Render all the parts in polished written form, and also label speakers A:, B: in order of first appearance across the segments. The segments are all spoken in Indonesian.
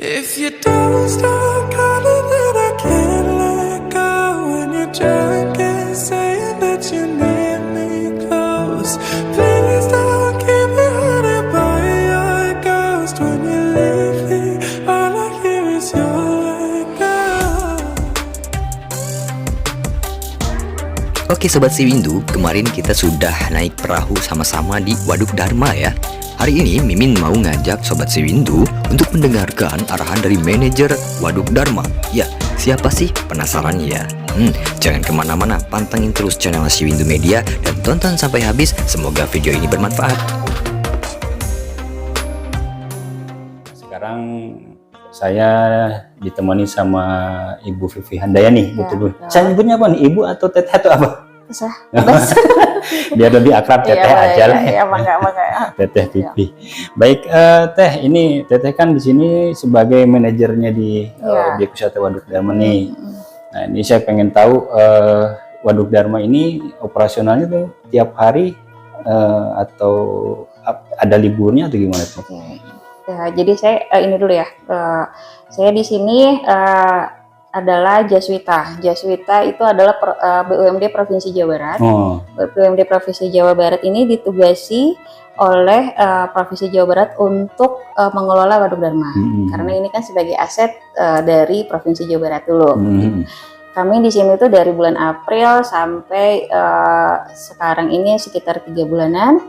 A: If you don't stop calling, then I can't let go. When you're drunk and saying that you need me close, please don't keep me haunted by your ghost. When you leave me, all I hear is your echo.
B: Oke Sobat Siwindu, kemarin kita sudah naik perahu sama-sama di Waduk Dharma ya. Hari ini Mimin mau ngajak Sobat Siwindu untuk mendengarkan arahan dari manajer Waduk Dharma. Ya, siapa sih? Penasaran ya? Jangan kemana-mana, pantengin terus channel Siwindu Media dan tonton sampai habis. Semoga video ini bermanfaat.
C: Sekarang saya ditemani sama Ibu Vivi Handayani, betul Bu. Saya nyebutnya apa nih, Ibu atau Teteh atau apa?
D: Bisa, bebas.
C: Biar lebih akrab Teteh aja lah.
D: Iya, bangga.
C: Teteh Vivi. Baik, Teh, ini Teteh kan di sini sebagai manajernya di Objek Wisata Waduk Dharma nih. Nah, ini saya pengen tahu Waduk Dharma ini operasionalnya tuh tiap hari atau ada liburnya atau gimana tuh?
D: Ya, jadi saya ini dulu ya. Saya di sini adalah Jaswita. Jaswita itu adalah BUMD Provinsi Jawa Barat. BUMD Provinsi Jawa Barat ini ditugasi oleh Provinsi Jawa Barat untuk mengelola Waduk Dharma. Karena ini kan sebagai aset dari Provinsi Jawa Barat dulu. Kami di sini tuh dari bulan April sampai sekarang ini sekitar 3 bulanan.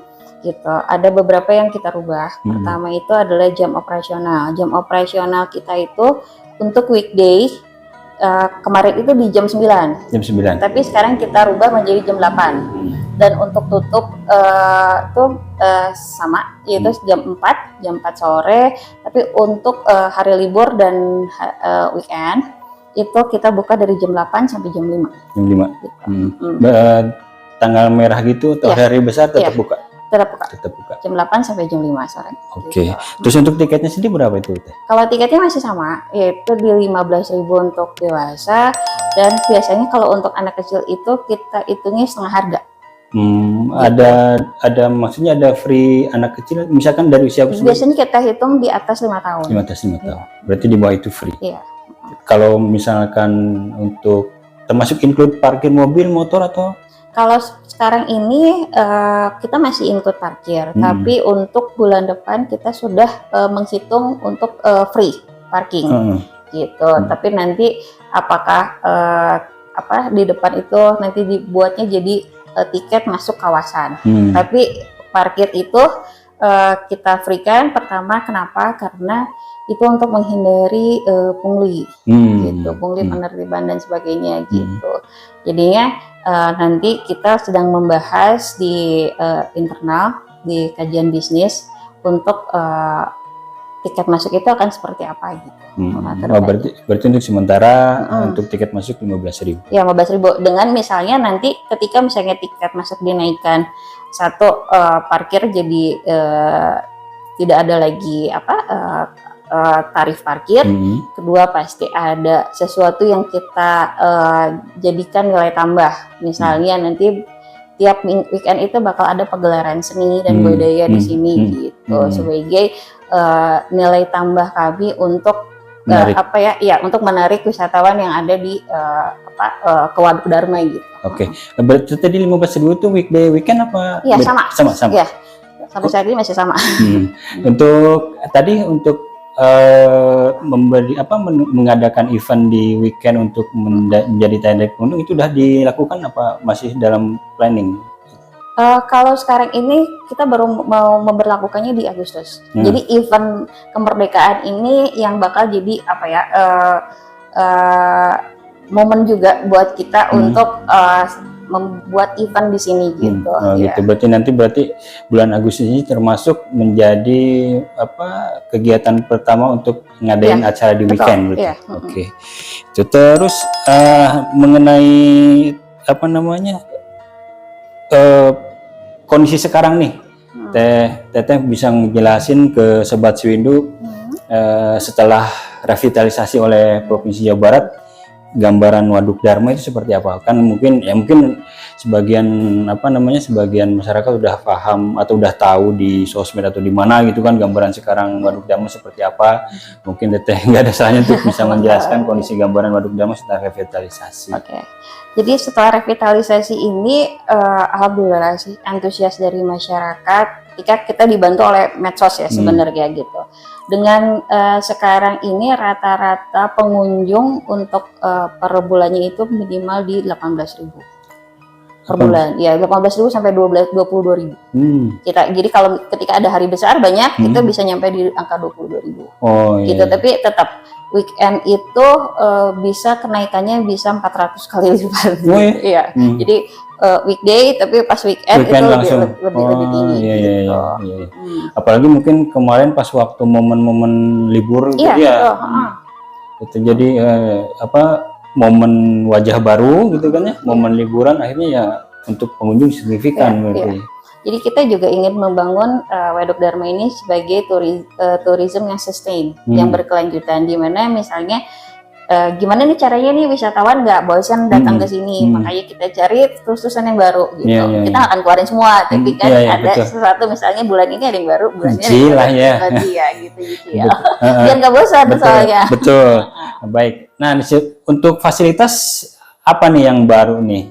D: Gitu. Ada beberapa yang kita rubah. Pertama itu adalah jam operasional. Jam operasional kita itu untuk weekday kemarin itu di jam 9.
C: Jam 9.
D: Tapi sekarang kita rubah menjadi jam 8. Dan untuk tutup itu sama, yaitu jam 4 sore. Tapi untuk hari libur dan weekend itu kita buka dari jam 8 sampai jam 5.
C: Jam 5. Gitu. Tanggal merah gitu atau hari besar tetap buka?
D: Tetap buka. Jam 8 sampai jam 5 sore.
C: Oke. Terus untuk tiketnya sendiri berapa itu Teh?
D: Kalau tiketnya masih sama, yaitu di 15.000 untuk dewasa, dan biasanya kalau untuk anak kecil itu kita hitungnya setengah harga.
C: Ada maksudnya ada free anak kecil misalkan dari usia berapa?
D: Biasanya kita hitung di atas 5 tahun.
C: Di atas 5 tahun. Berarti di bawah itu free.
D: Iya.
C: Kalau misalkan untuk termasuk include parkir mobil, motor atau?
D: Kalau sekarang ini kita masih include parkir, tapi untuk bulan depan kita sudah menghitung untuk free parking, gitu. Tapi nanti apakah di depan itu nanti dibuatnya jadi tiket masuk kawasan. Tapi parkir itu kita free kan. Pertama, kenapa? Karena itu untuk menghindari pungli, gitu, pungli penertiban dan sebagainya, gitu. Jadinya nanti kita sedang membahas di internal di kajian bisnis untuk tiket masuk itu akan seperti apa gitu.
C: Berarti untuk sementara untuk tiket masuk 15.000.
D: Ya, 15.000 dengan misalnya nanti ketika misalnya tiket masuk dinaikkan, satu parkir jadi tidak ada lagi tarif parkir. Kedua, pasti ada sesuatu yang kita jadikan nilai tambah. Misalnya nanti tiap weekend itu bakal ada pagelaran seni dan budaya di sini, gitu, sebagai nilai tambah kami untuk untuk menarik wisatawan yang ada di ke Waduk Dharma gitu.
C: Oke. Berarti tadi 15.000 itu weekday weekend apa?
D: Iya, sama.
C: Ya.
D: Sampai saat ini masih sama.
C: Untuk mengadakan event di weekend untuk menjadi tarik pengunjung itu sudah dilakukan apa masih dalam planning?
D: Kalau sekarang ini kita baru mau memberlakukannya di Agustus. Jadi event kemerdekaan ini yang bakal jadi momen juga buat kita untuk membuat event di sini, gitu.
C: Gitu. Berarti bulan Agustus ini termasuk menjadi kegiatan pertama untuk ngadain acara di weekend. Oke. Terus mengenai kondisi sekarang nih, Teteh bisa ngejelasin ke Sobat Siwindu setelah revitalisasi oleh Provinsi Jawa Barat, gambaran Waduk Dharma itu seperti apa? Kan mungkin sebagian sebagian masyarakat udah paham atau udah tahu di sosmed atau di mana gitu kan gambaran sekarang Waduk Dharma seperti apa. Mungkin Teteh nggak ada salahnya untuk bisa menjelaskan kondisi gambaran Waduk Dharma setelah revitalisasi.
D: Oke. Jadi setelah revitalisasi ini alhamdulillah sih antusias dari masyarakat ketika kita dibantu oleh medsos ya sebenarnya gitu. Dengan sekarang ini rata-rata pengunjung untuk per bulannya itu minimal di 18.000 per bulan. Ya 18.000 sampai 22.000. Jadi kalau ketika ada hari besar banyak itu bisa nyampe di angka 22.000.
C: Oh iya.
D: Gitu. Tapi tetap weekend itu bisa kenaikannya bisa 400 kali lipat.
C: Oh, iya?
D: Iya. Jadi weekday tapi pas weekend itu lebih tinggi.
C: Iya,
D: gitu.
C: iya. Apalagi mungkin kemarin pas waktu momen-momen libur
D: Iya,
C: gitu ya. Itu jadi momen wajah baru gitu kan ya, momen liburan akhirnya ya untuk pengunjung signifikan berarti.
D: Iya. Jadi kita juga ingin membangun Waduk Dharma ini sebagai tourism yang sustain, yang berkelanjutan, di mana misalnya gimana nih caranya nih wisatawan nggak bosan datang ke sini, makanya kita cari terus-terusan yang baru gitu. Kita akan keluarin semua, tapi kan ada sesuatu misalnya bulan ini ada yang baru, bulan ini ada yang baru, gitu ya. Biar nggak bosan soalnya.
C: Betul. Baik. Nah, untuk fasilitas apa nih yang baru nih?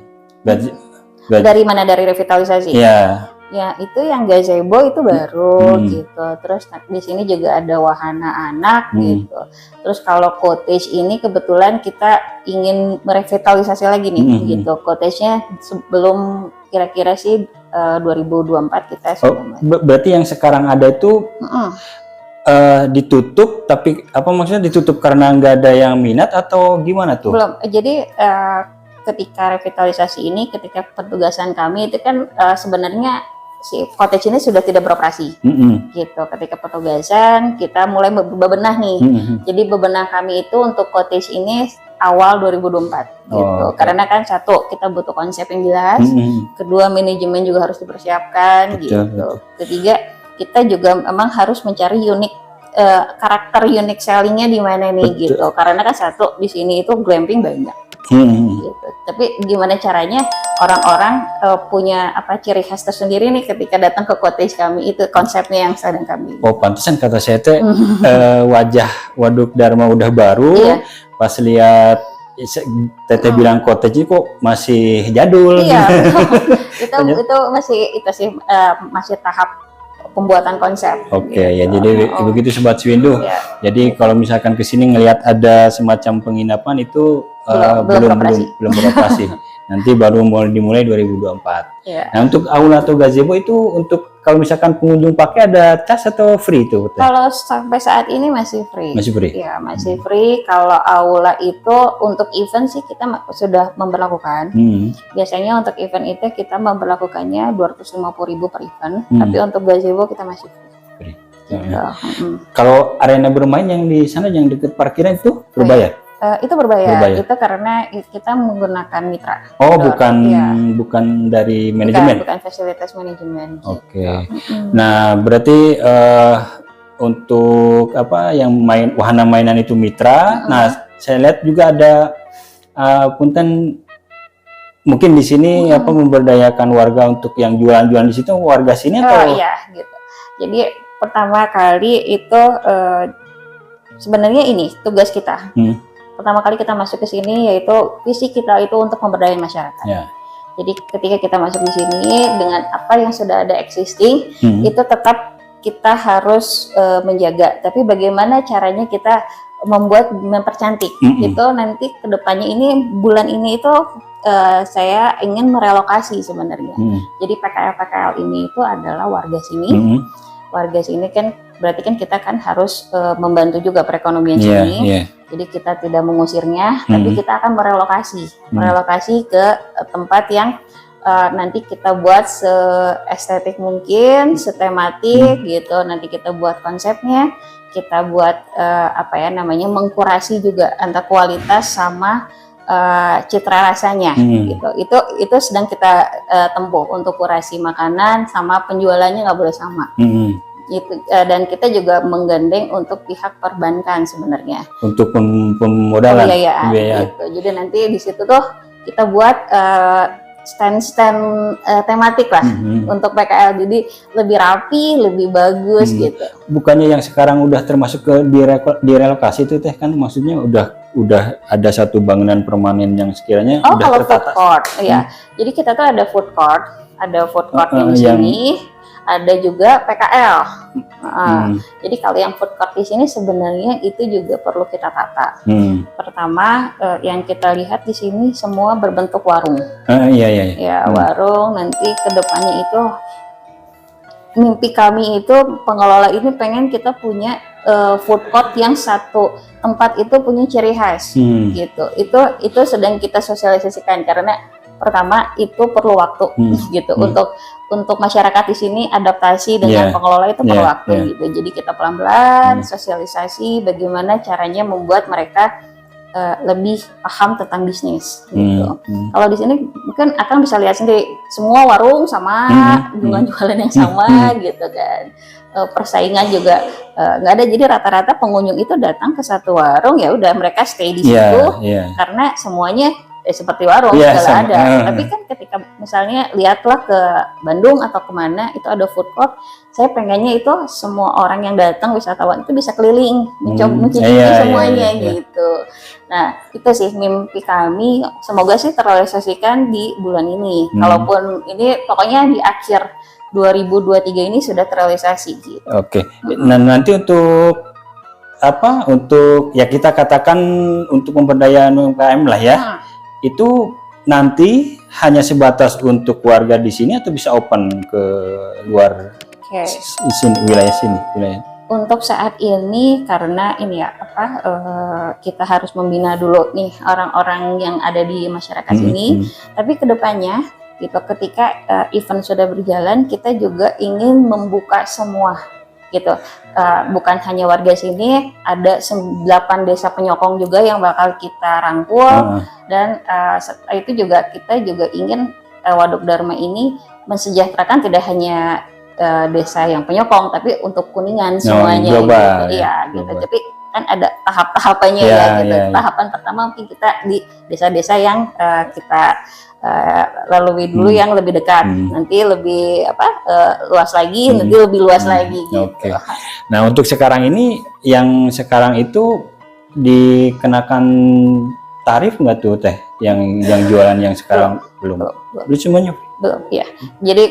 D: Dari mana? Dari revitalisasi?
C: Iya.
D: Ya itu yang gazebo itu baru gitu. Terus di sini juga ada wahana anak gitu. Terus kalau cottage ini kebetulan kita ingin merevitalisasi lagi nih gitu. Cottage-nya sebelum kira-kira sih 2024 kita sudah.
C: Berarti yang sekarang ada itu ditutup, tapi apa maksudnya ditutup karena nggak ada yang minat atau gimana tuh?
D: Belum. Jadi ketika revitalisasi ini, ketika petugasan kami itu kan sebenarnya si cottage ini sudah tidak beroperasi, gitu. Ketika petugasan kita mulai bebenah nih. Jadi bebenah kami itu untuk cottage ini awal 2024, gitu. Karena kan satu kita butuh konsep yang jelas, kedua manajemen juga harus dipersiapkan, gitu. Ketiga kita juga memang harus mencari karakter unik sellingnya di mana nih, gitu. Karena kan satu di sini itu glamping banyak. Gitu. Tapi gimana caranya orang-orang punya ciri khas tersendiri nih ketika datang ke cottage kami, itu konsepnya yang sedang kami.
C: Oh, pantesan kata saya teh wajah Waduk Dharma udah baru, pas lihat Teteh bilang cottage kok masih jadul.
D: Iya, itu masih tahap pembuatan konsep.
C: Oke, ya jadi begitu Sobat Swindu. Jadi kalau misalkan kesini ngelihat ada semacam penginapan itu belum beroperasi. Nanti baru mulai dimulai 2024. Nah, untuk aula atau gazebo itu untuk kalau misalkan pengunjung pakai ada cas atau free itu?
D: Kalau sampai saat ini masih free.
C: Masih free?
D: Iya, masih free. Kalau aula itu untuk event sih kita sudah memperlakukan. Biasanya untuk event itu kita memperlakukannya 250.000 per event, tapi untuk gazebo kita masih free. Gitu.
C: Kalau arena bermain yang di sana yang dekat parkiran itu berbayar?
D: Itu berbayar. Itu karena kita menggunakan mitra.
C: Oh, bukan dari manajemen.
D: Bukan fasilitas manajemen.
C: Oke. Nah, berarti untuk yang wahana mainan itu mitra. Nah, saya lihat juga ada punten mungkin di sini memberdayakan warga untuk yang jualan-jualan di situ, warga sini atau?
D: Iya, gitu. Jadi pertama kali itu sebenarnya ini tugas kita. Pertama kali kita masuk ke sini yaitu visi kita itu untuk pemberdayaan masyarakat. Jadi ketika kita masuk di sini dengan apa yang sudah ada existing, itu tetap kita harus menjaga. Tapi bagaimana caranya kita mempercantik? Itu nanti kedepannya ini bulan ini itu saya ingin merelokasi sebenarnya. Jadi PKL ini itu adalah warga sini. Warga sini kan berarti kan kita kan harus membantu juga perekonomian sini. Jadi kita tidak mengusirnya, tapi kita akan merelokasi ke tempat yang nanti kita buat seestetik mungkin, setematik gitu. Nanti kita buat konsepnya, kita buat mengkurasi juga antara kualitas sama citra rasanya gitu. Itu sedang kita tempuh untuk kurasi makanan sama penjualannya nggak boleh sama. Dan kita juga menggandeng untuk pihak perbankan sebenarnya.
C: Untuk pemodalan,
D: Pembiayaan. Gitu. Jadi nanti di situ tuh kita buat stand-stand tematik lah untuk PKL. Jadi lebih rapi, lebih bagus gitu.
C: Bukannya yang sekarang udah termasuk ke direlokasi itu teh, kan maksudnya udah ada satu bangunan permanen yang sekiranya udah
D: kalau
C: tertata.
D: food court, ya. Jadi kita tuh ada food court di sini, ada juga PKL. Jadi kalau yang food court di sini sebenarnya itu juga perlu kita tata. Pertama, yang kita lihat di sini semua berbentuk warung.
C: Iya.
D: Ya, warung. Nanti kedepannya itu mimpi kami itu pengelola ini pengen kita punya food court yang satu tempat itu punya ciri khas, gitu. Itu sedang kita sosialisasikan karena pertama itu perlu waktu gitu untuk masyarakat di sini adaptasi dengan pengelola itu perlu waktu gitu. Jadi kita pelan-pelan sosialisasi bagaimana caranya membuat mereka lebih paham tentang bisnis gitu. Kalau di sini mungkin akan bisa lihat sendiri semua warung sama, jualan yang sama gitu kan. Persaingan juga nggak ada, jadi rata-rata pengunjung itu datang ke satu warung ya udah mereka stay di situ karena semuanya seperti warung segala ada. Tapi kan ketika misalnya lihatlah ke Bandung atau kemana itu ada food court, saya pengennya itu semua orang yang datang wisatawan itu bisa keliling mencicipi semuanya gitu. Nah itu sih mimpi kami, semoga sih terrealisasikan di bulan ini. Kalaupun ini pokoknya di akhir 2023 ini sudah terrealisasi gitu.
C: Oke. Nah nanti untuk untuk ya kita katakan untuk pemberdayaan UMKM lah ya. Itu nanti hanya sebatas untuk warga di sini atau bisa open ke luar wilayah sini?
D: Untuk saat ini karena ini ya kita harus membina dulu nih orang-orang yang ada di masyarakat sini. Tapi kedepannya gitu ketika event sudah berjalan kita juga ingin membuka semua gitu. Bukan hanya warga sini, ada 8 desa penyokong juga yang bakal kita rangkul dan setelah itu juga kita juga ingin Waduk Dharma ini mensejahterakan tidak hanya desa yang penyokong tapi untuk Kuningan semuanya
C: global,
D: gitu. Gitu. Tapi kan ada tahap-tahapannya gitu. Tahapan pertama mungkin kita di desa-desa yang kita lalui dulu yang lebih dekat, nanti lebih luas lagi, nanti lebih luas lagi gitu.
C: Oke. Nah untuk sekarang ini yang sekarang itu dikenakan tarif nggak tuh teh yang jualan yang sekarang belum semuanya
D: belum ya. Jadi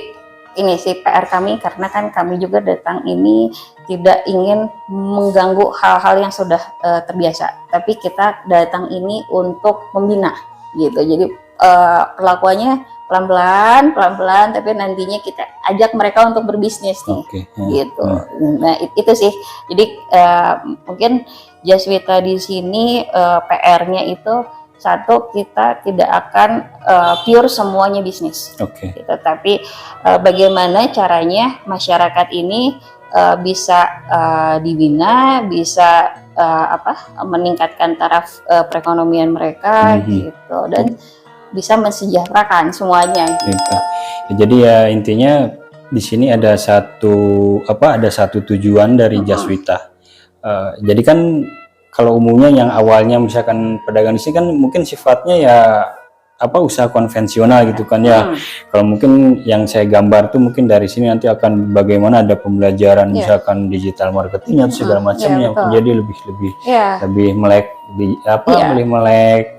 D: ini sih PR kami karena kan kami juga datang ini tidak ingin mengganggu hal-hal yang sudah terbiasa, tapi kita datang ini untuk membina gitu. Jadi perlakuannya pelan-pelan, tapi nantinya kita ajak mereka untuk berbisnis nih, gitu. Nah itu sih. Jadi mungkin Jaswita di sini PR-nya itu satu, kita tidak akan pure semuanya bisnis, gitu. Tapi bagaimana caranya masyarakat ini bisa dibina, bisa meningkatkan taraf perekonomian mereka, gitu, dan bisa mensejahterakan semuanya gitu.
C: Jadi ya intinya di sini ada satu tujuan dari Jaswita. Jadi kan kalau umumnya yang awalnya misalkan pedagang di sini kan mungkin sifatnya ya usaha konvensional gitu kan ya. Kalau mungkin yang saya gambar tuh mungkin dari sini nanti akan bagaimana ada pembelajaran misalkan digital marketing atau segala macam yang menjadi lebih melek melek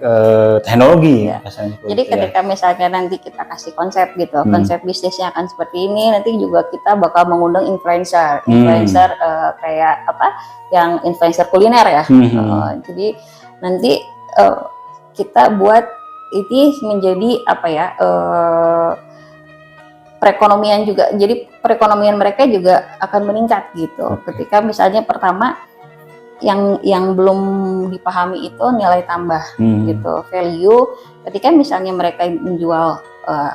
C: teknologi.
D: Jadi ketika misalnya nanti kita kasih konsep gitu, konsep bisnisnya akan seperti ini, nanti juga kita bakal mengundang influencer kayak yang influencer kuliner ya. Jadi nanti kita buat ini menjadi perekonomian juga, jadi perekonomian mereka juga akan meningkat gitu. Ketika misalnya pertama yang belum dipahami itu nilai tambah gitu, value. Ketika misalnya mereka menjual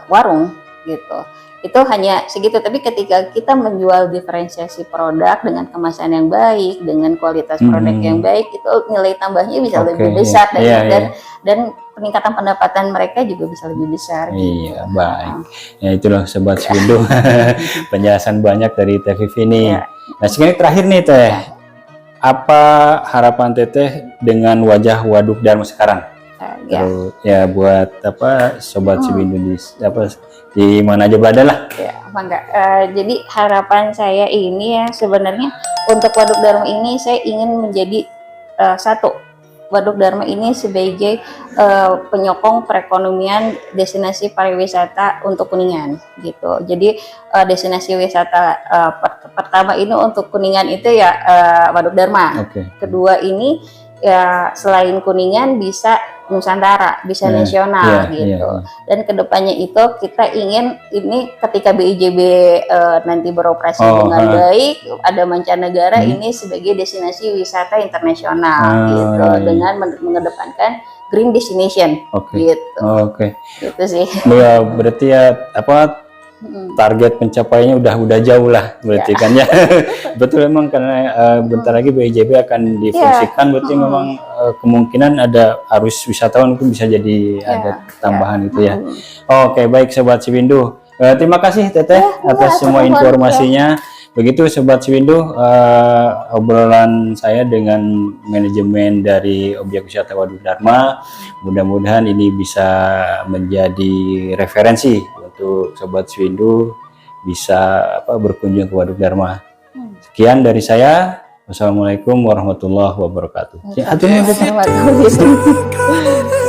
D: warung gitu, itu hanya segitu. Tapi ketika kita menjual diferensiasi produk dengan kemasan yang baik, dengan kualitas produk yang baik, itu nilai tambahnya bisa lebih besar dan peningkatan pendapatan mereka juga bisa lebih besar.
C: Iya, baik. Ya itulah Sobat Sewindu, penjelasan banyak dari Teh Vivi ini. Nah, sekarang terakhir nih Teh, apa harapan Teteh dengan wajah Waduk Dharma sekarang?
D: Ya.
C: Terus ya buat apa sobat Ciwindu di mana aja berada lah.
D: Ya, apa enggak? Jadi harapan saya ini ya sebenarnya untuk Waduk Dharma ini saya ingin menjadi satu. Waduk Dharma ini sebagai penyokong perekonomian destinasi pariwisata untuk Kuningan gitu. Jadi destinasi wisata pertama ini untuk Kuningan itu ya Waduk Dharma.
C: Oke.
D: Kedua ini ya selain Kuningan bisa Nusantara, bisa nasional gitu. Dan kedepannya itu kita ingin ini ketika BIJB nanti beroperasi dengan baik, ada mancanegara ini sebagai destinasi wisata internasional gitu, dengan mengedepankan green destination gitu. Gitu sih.
C: Ya, berarti ya apa target pencapaiannya udah jauh lah berarti kan ya. Betul emang karena bentar lagi BIJB akan difungsikan, berarti memang kemungkinan ada arus wisatawan itu bisa jadi ada tambahan itu ya. Oke, baik Sobat Ciwindu, terima kasih Teteh atas semua informasinya. Begitu Sobat Ciwindu, obrolan saya dengan manajemen dari Objek Wisata Waduk Dharma. Mudah-mudahan ini bisa menjadi referensi untuk Sobat Ciwindu bisa berkunjung ke Waduk Dharma. Sekian dari saya. Wassalamualaikum warahmatullahi wabarakatuh.
D: Warahmatullahi wabarakatuh.